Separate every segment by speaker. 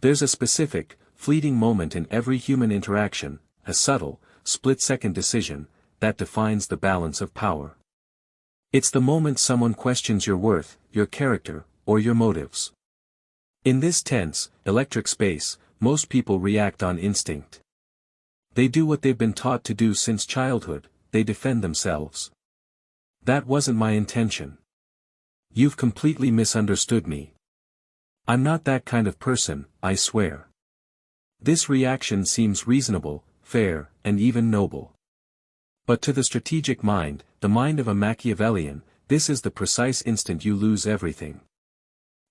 Speaker 1: There's a specific, fleeting moment in every human interaction, a subtle, split-second decision, that defines the balance of power. It's the moment someone questions your worth, your character, or your motives. In this tense, electric space, most people react on instinct. They do what they've been taught to do since childhood, they defend themselves. That wasn't my intention. You've completely misunderstood me. I'm not that kind of person, I swear. This reaction seems reasonable, fair, and even noble. But to the strategic mind, the mind of a Machiavellian, this is the precise instant you lose everything.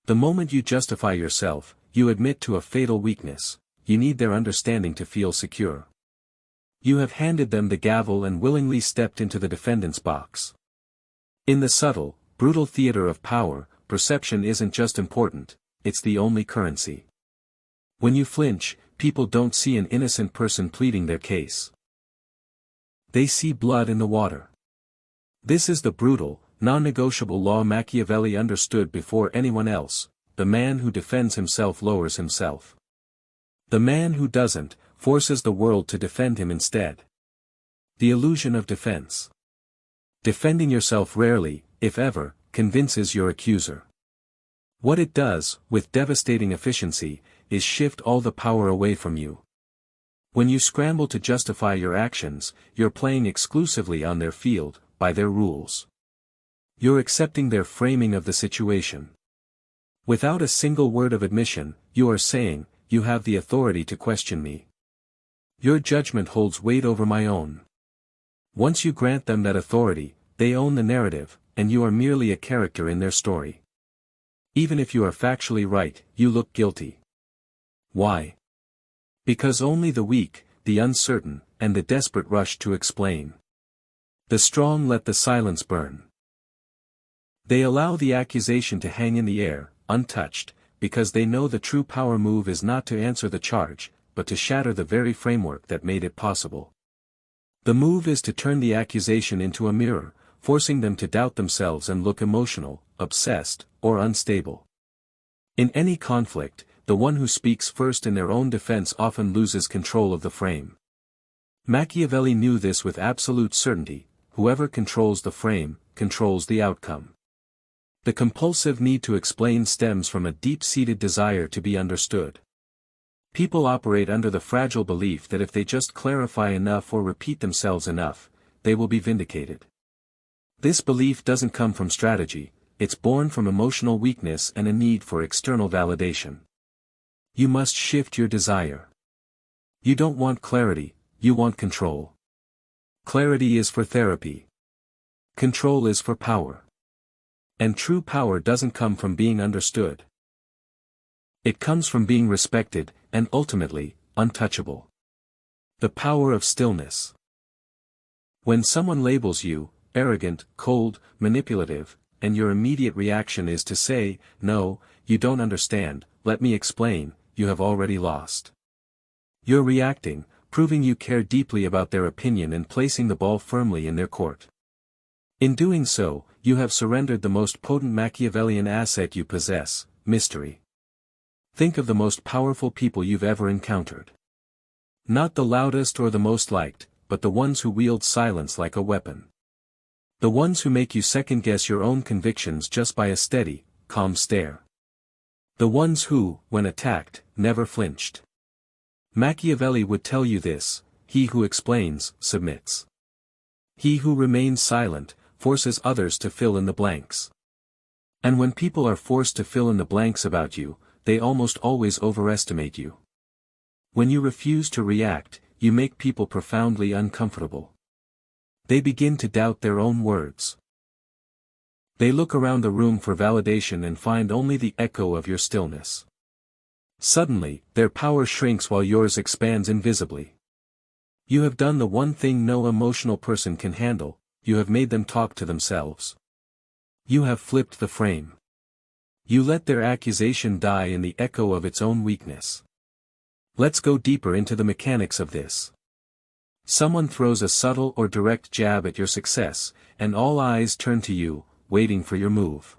Speaker 1: The moment you justify yourself, you admit to a fatal weakness, you need their understanding to feel secure. You have handed them the gavel and willingly stepped into the defendant's box. In the subtle, brutal theater of power, perception isn't just important, it's the only currency. When you flinch, people don't see an innocent person pleading their case. They see blood in the water. This is the brutal, non-negotiable law Machiavelli understood before anyone else: the man who defends himself lowers himself. The man who doesn't, forces the world to defend him instead. The illusion of defense. Defending yourself rarely, if ever, convinces your accuser. What it does, with devastating efficiency, is shift all the power away from you. When you scramble to justify your actions, you're playing exclusively on their field, by their rules. You're accepting their framing of the situation. Without a single word of admission, you are saying, you have the authority to question me. Your judgment holds weight over my own. Once you grant them that authority, they own the narrative, and you are merely a character in their story. Even if you are factually right, you look guilty. Why? Because only the weak, the uncertain, and the desperate rush to explain. The strong let the silence burn. They allow the accusation to hang in the air, untouched, because they know the true power move is not to answer the charge, but to shatter the very framework that made it possible. The move is to turn the accusation into a mirror, forcing them to doubt themselves and look emotional, obsessed, or unstable. In any conflict, the one who speaks first in their own defense often loses control of the frame. Machiavelli knew this with absolute certainty: whoever controls the frame, controls the outcome. The compulsive need to explain stems from a deep-seated desire to be understood. People operate under the fragile belief that if they just clarify enough or repeat themselves enough, they will be vindicated. This belief doesn't come from strategy, it's born from emotional weakness and a need for external validation. You must shift your desire. You don't want clarity, you want control. Clarity is for therapy. Control is for power. And true power doesn't come from being understood. It comes from being respected, and ultimately, untouchable. The power of stillness. When someone labels you arrogant, cold, manipulative, and your immediate reaction is to say, "No, you don't understand, let me explain," you have already lost. You're reacting, proving you care deeply about their opinion and placing the ball firmly in their court. In doing so, you have surrendered the most potent Machiavellian asset you possess: mystery. Think of the most powerful people you've ever encountered. Not the loudest or the most liked, but the ones who wield silence like a weapon. The ones who make you second-guess your own convictions just by a steady, calm stare. The ones who, when attacked, never flinched. Machiavelli would tell you this: he who explains, submits. He who remains silent, forces others to fill in the blanks. And when people are forced to fill in the blanks about you, they almost always overestimate you. When you refuse to react, you make people profoundly uncomfortable. They begin to doubt their own words. They look around the room for validation and find only the echo of your stillness. Suddenly, their power shrinks while yours expands invisibly. You have done the one thing no emotional person can handle: you have made them talk to themselves. You have flipped the frame. You let their accusation die in the echo of its own weakness. Let's go deeper into the mechanics of this. Someone throws a subtle or direct jab at your success, and all eyes turn to you, waiting for your move.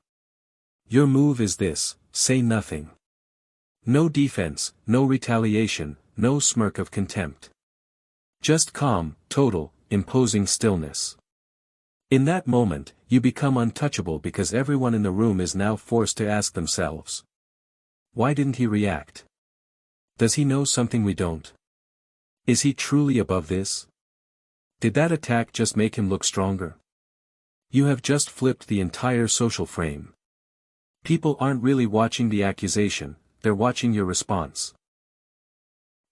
Speaker 1: Your move is this: say nothing. No defense, no retaliation, no smirk of contempt. Just calm, total, imposing stillness. In that moment, you become untouchable because everyone in the room is now forced to ask themselves. Why didn't he react? Does he know something we don't? Is he truly above this? Did that attack just make him look stronger? You have just flipped the entire social frame. People aren't really watching the accusation, they're watching your response.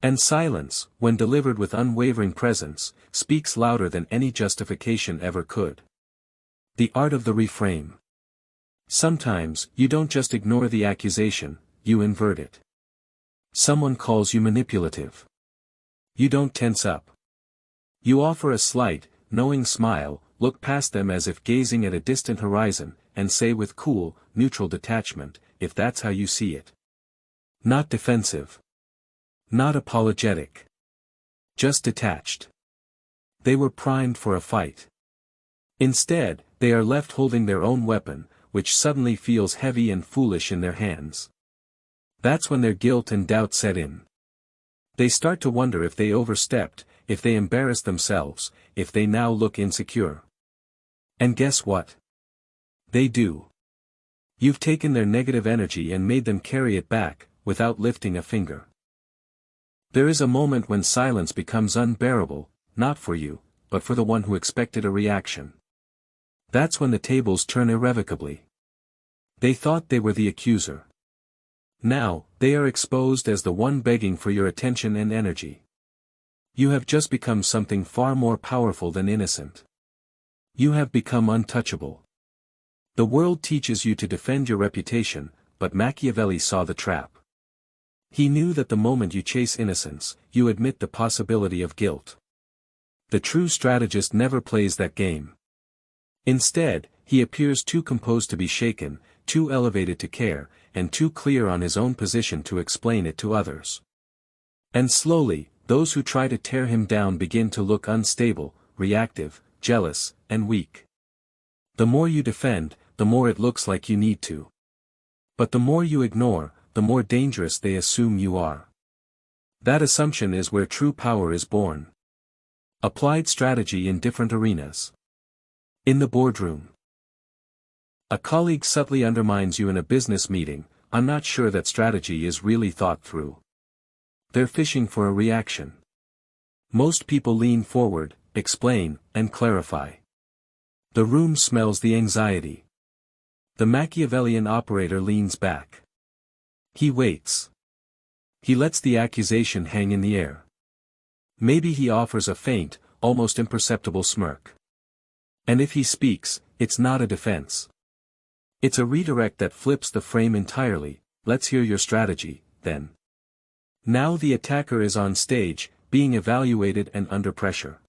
Speaker 1: And silence, when delivered with unwavering presence, speaks louder than any justification ever could. The art of the reframe. Sometimes, you don't just ignore the accusation, you invert it. Someone calls you manipulative. You don't tense up. You offer a slight, knowing smile, look past them as if gazing at a distant horizon, and say with cool, neutral detachment, if that's how you see it. Not defensive. Not apologetic. Just detached. They were primed for a fight. Instead, they are left holding their own weapon, which suddenly feels heavy and foolish in their hands. That's when their guilt and doubt set in. They start to wonder if they overstepped, if they embarrassed themselves, if they now look insecure. And guess what? They do. You've taken their negative energy and made them carry it back, without lifting a finger. There is a moment when silence becomes unbearable, not for you, but for the one who expected a reaction. That's when the tables turn irrevocably. They thought they were the accuser. Now, they are exposed as the one begging for your attention and energy. You have just become something far more powerful than innocent. You have become untouchable. The world teaches you to defend your reputation, but Machiavelli saw the trap. He knew that the moment you chase innocence, you admit the possibility of guilt. The true strategist never plays that game. Instead, he appears too composed to be shaken, too elevated to care, and too clear on his own position to explain it to others. And slowly, those who try to tear him down begin to look unstable, reactive, jealous, and weak. The more you defend, the more it looks like you need to. But the more you ignore, the more dangerous they assume you are. That assumption is where true power is born. Applied strategy in different arenas. In the boardroom. A colleague subtly undermines you in a business meeting. I'm not sure that strategy is really thought through. They're fishing for a reaction. Most people lean forward, explain, and clarify. The room smells the anxiety. The Machiavellian operator leans back. He waits. He lets the accusation hang in the air. Maybe he offers a faint, almost imperceptible smirk. And if he speaks, it's not a defense. It's a redirect that flips the frame entirely. Let's hear your strategy, then. Now the attacker is on stage, being evaluated and under pressure.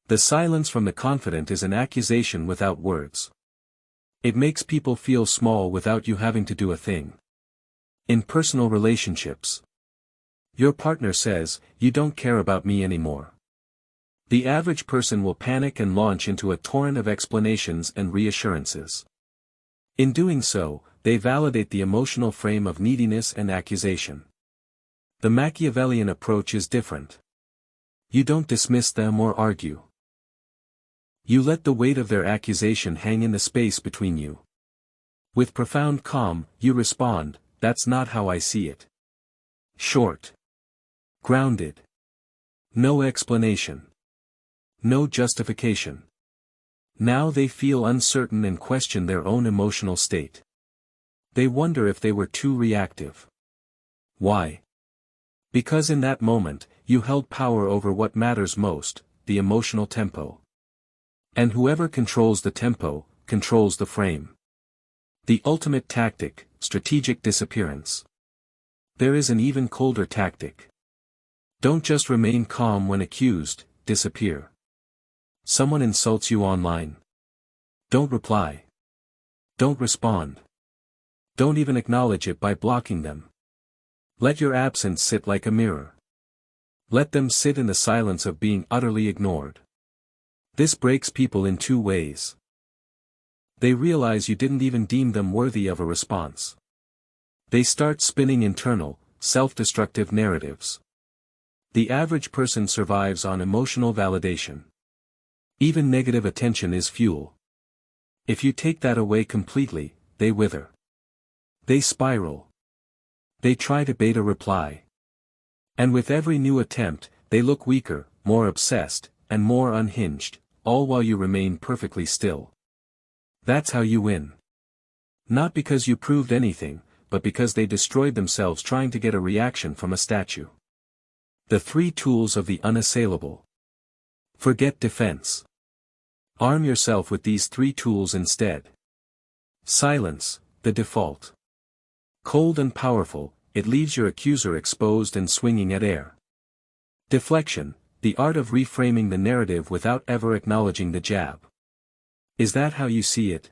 Speaker 1: The silence from the confident is an accusation without words. It makes people feel small without you having to do a thing. In personal relationships. Your partner says, "You don't care about me anymore." The average person will panic and launch into a torrent of explanations and reassurances. In doing so, they validate the emotional frame of neediness and accusation. The Machiavellian approach is different. You don't dismiss them or argue. You let the weight of their accusation hang in the space between you. With profound calm, you respond, "That's not how I see it." Short. Grounded. No explanation. No justification. Now they feel uncertain and question their own emotional state. They wonder if they were too reactive. Why? Because in that moment, you held power over what matters most, the emotional tempo. And whoever controls the tempo, controls the frame. The ultimate tactic, strategic disappearance. There is an even colder tactic. Don't just remain calm when accused, disappear. Someone insults you online. Don't reply. Don't respond. Don't even acknowledge it by blocking them. Let your absence sit like a mirror. Let them sit in the silence of being utterly ignored. This breaks people in two ways. They realize you didn't even deem them worthy of a response. They start spinning internal, self-destructive narratives. The average person survives on emotional validation. Even negative attention is fuel. If you take that away completely, they wither. They spiral. They try to bait a reply. And with every new attempt, they look weaker, more obsessed, and more unhinged, all while you remain perfectly still. That's how you win. Not because you proved anything, but because they destroyed themselves trying to get a reaction from a statue. The 3 tools of the unassailable. Forget defense. Arm yourself with these 3 tools instead. Silence, the default. Cold and powerful, it leaves your accuser exposed and swinging at air. Deflection, the art of reframing the narrative without ever acknowledging the jab. Is that how you see it?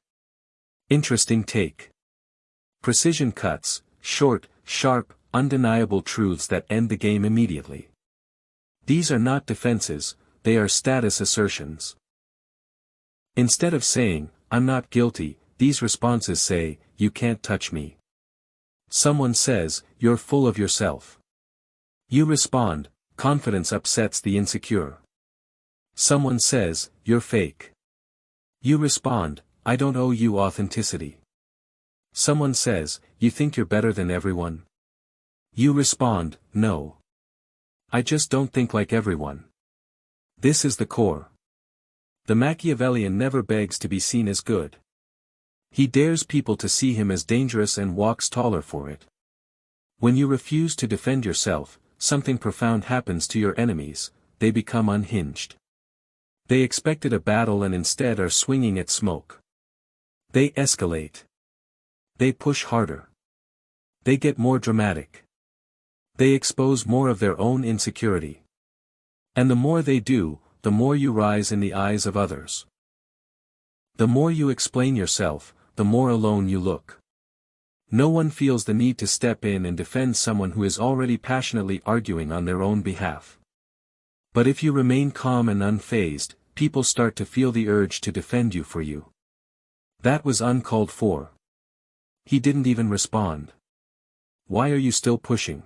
Speaker 1: Interesting take. Precision cuts, short, sharp, undeniable truths that end the game immediately. These are not defenses, they are status assertions. Instead of saying, "I'm not guilty," these responses say, "You can't touch me." Someone says, "You're full of yourself." You respond, "Confidence upsets the insecure." Someone says, "You're fake." You respond, "I don't owe you authenticity." Someone says, "You think you're better than everyone?" You respond, "No. I just don't think like everyone." This is the core. The Machiavellian never begs to be seen as good. He dares people to see him as dangerous and walks taller for it. When you refuse to defend yourself, something profound happens to your enemies, they become unhinged. They expected a battle and instead are swinging at smoke. They escalate. They push harder. They get more dramatic. They expose more of their own insecurity. And the more they do, the more you rise in the eyes of others. The more you explain yourself, the more alone you look. No one feels the need to step in and defend someone who is already passionately arguing on their own behalf. But if you remain calm and unfazed, people start to feel the urge to defend you for you. That was uncalled for. He didn't even respond. Why are you still pushing?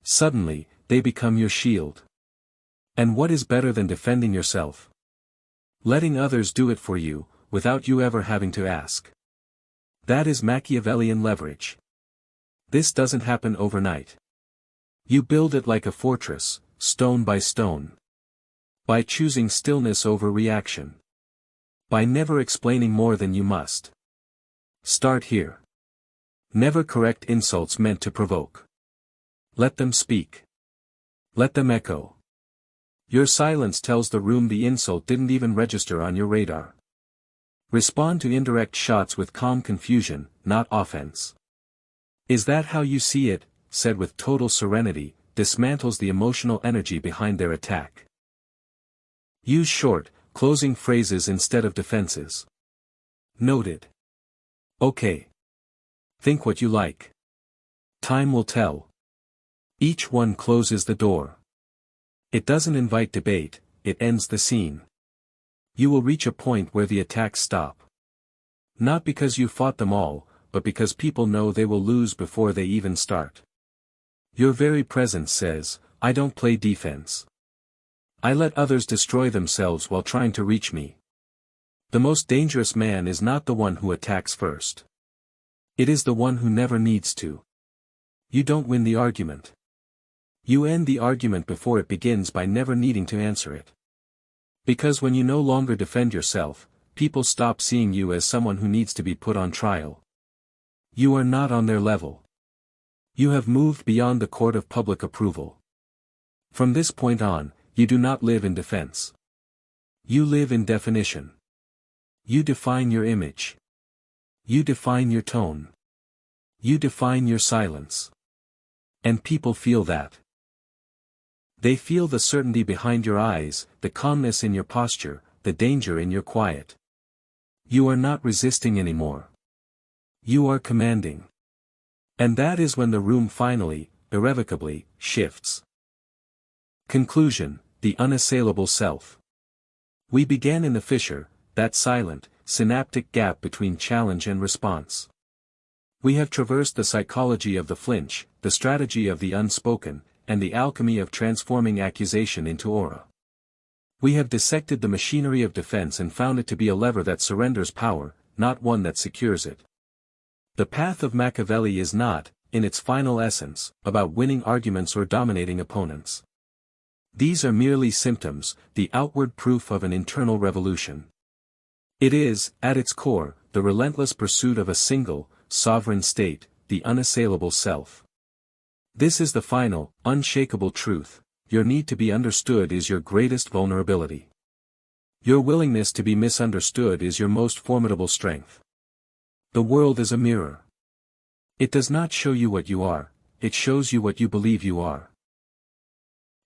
Speaker 1: Suddenly, they become your shield. And what is better than defending yourself? Letting others do it for you, without you ever having to ask. That is Machiavellian leverage. This doesn't happen overnight. You build it like a fortress, stone by stone. By choosing stillness over reaction. By never explaining more than you must. Start here. Never correct insults meant to provoke. Let them speak. Let them echo. Your silence tells the room the insult didn't even register on your radar. Respond to indirect shots with calm confusion, not offense. Is that how you see it? Said with total serenity, dismantles the emotional energy behind their attack. Use short, closing phrases instead of defenses. Noted. Okay. Think what you like. Time will tell. Each one closes the door. It doesn't invite debate, it ends the scene. You will reach a point where the attacks stop. Not because you fought them all, but because people know they will lose before they even start. Your very presence says, "I don't play defense. I let others destroy themselves while trying to reach me." The most dangerous man is not the one who attacks first. It is the one who never needs to. You don't win the argument. You end the argument before it begins by never needing to answer it. Because when you no longer defend yourself, people stop seeing you as someone who needs to be put on trial. You are not on their level. You have moved beyond the court of public approval. From this point on, you do not live in defense. You live in definition. You define your image. You define your tone. You define your silence. And people feel that. They feel the certainty behind your eyes, the calmness in your posture, the danger in your quiet. You are not resisting anymore. You are commanding. And that is when the room finally, irrevocably, shifts. Conclusion: the unassailable self. We began in the fissure, that silent, synaptic gap between challenge and response. We have traversed the psychology of the flinch, the strategy of the unspoken, and the alchemy of transforming accusation into aura. We have dissected the machinery of defense and found it to be a lever that surrenders power, not one that secures it. The path of Machiavelli is not, in its final essence, about winning arguments or dominating opponents. These are merely symptoms, the outward proof of an internal revolution. It is, at its core, the relentless pursuit of a single, sovereign state, the unassailable self. This is the final, unshakable truth. Your need to be understood is your greatest vulnerability. Your willingness to be misunderstood is your most formidable strength. The world is a mirror. It does not show you what you are, it shows you what you believe you are.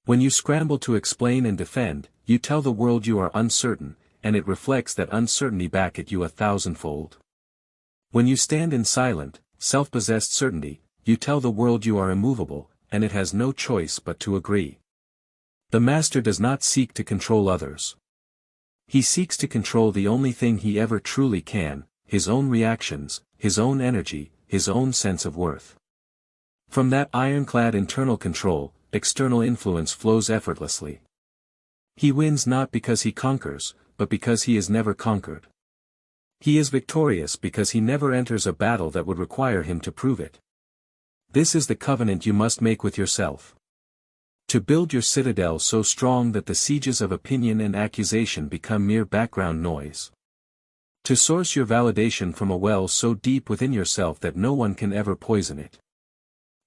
Speaker 1: When you scramble to explain and defend, you tell the world you are uncertain, and it reflects that uncertainty back at you 1,000-fold. When you stand in silent, self-possessed certainty, you tell the world you are immovable, and it has no choice but to agree. The master does not seek to control others. He seeks to control the only thing he ever truly can, his own reactions, his own energy, his own sense of worth. From that ironclad internal control, external influence flows effortlessly. He wins not because he conquers, but because he is never conquered. He is victorious because he never enters a battle that would require him to prove it. This is the covenant you must make with yourself. To build your citadel so strong that the sieges of opinion and accusation become mere background noise. To source your validation from a well so deep within yourself that no one can ever poison it.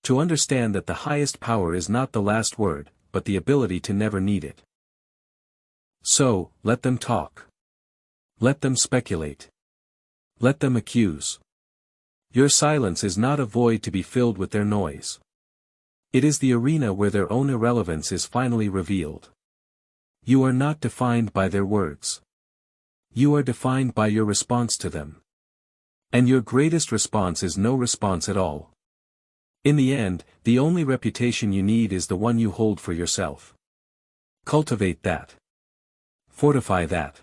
Speaker 1: To understand that the highest power is not the last word, but the ability to never need it. So, let them talk. Let them speculate. Let them accuse. Your silence is not a void to be filled with their noise. It is the arena where their own irrelevance is finally revealed. You are not defined by their words. You are defined by your response to them. And your greatest response is no response at all. In the end, the only reputation you need is the one you hold for yourself. Cultivate that. Fortify that.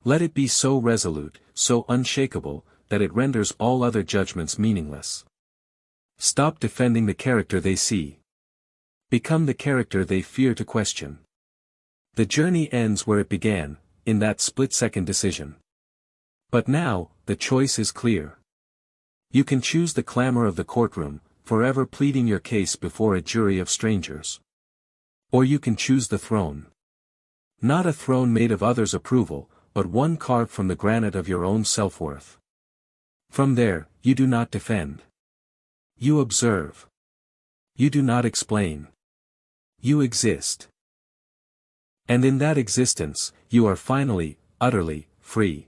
Speaker 1: Let it be so resolute, so unshakable, that it renders all other judgments meaningless. Stop defending the character they see. Become the character they fear to question. The journey ends where it began, in that split-second decision. But now, the choice is clear. You can choose the clamor of the courtroom, forever pleading your case before a jury of strangers. Or you can choose the throne. Not a throne made of others' approval, but one carved from the granite of your own self-worth. From there, you do not defend. You observe. You do not explain. You exist. And in that existence, you are finally, utterly, free.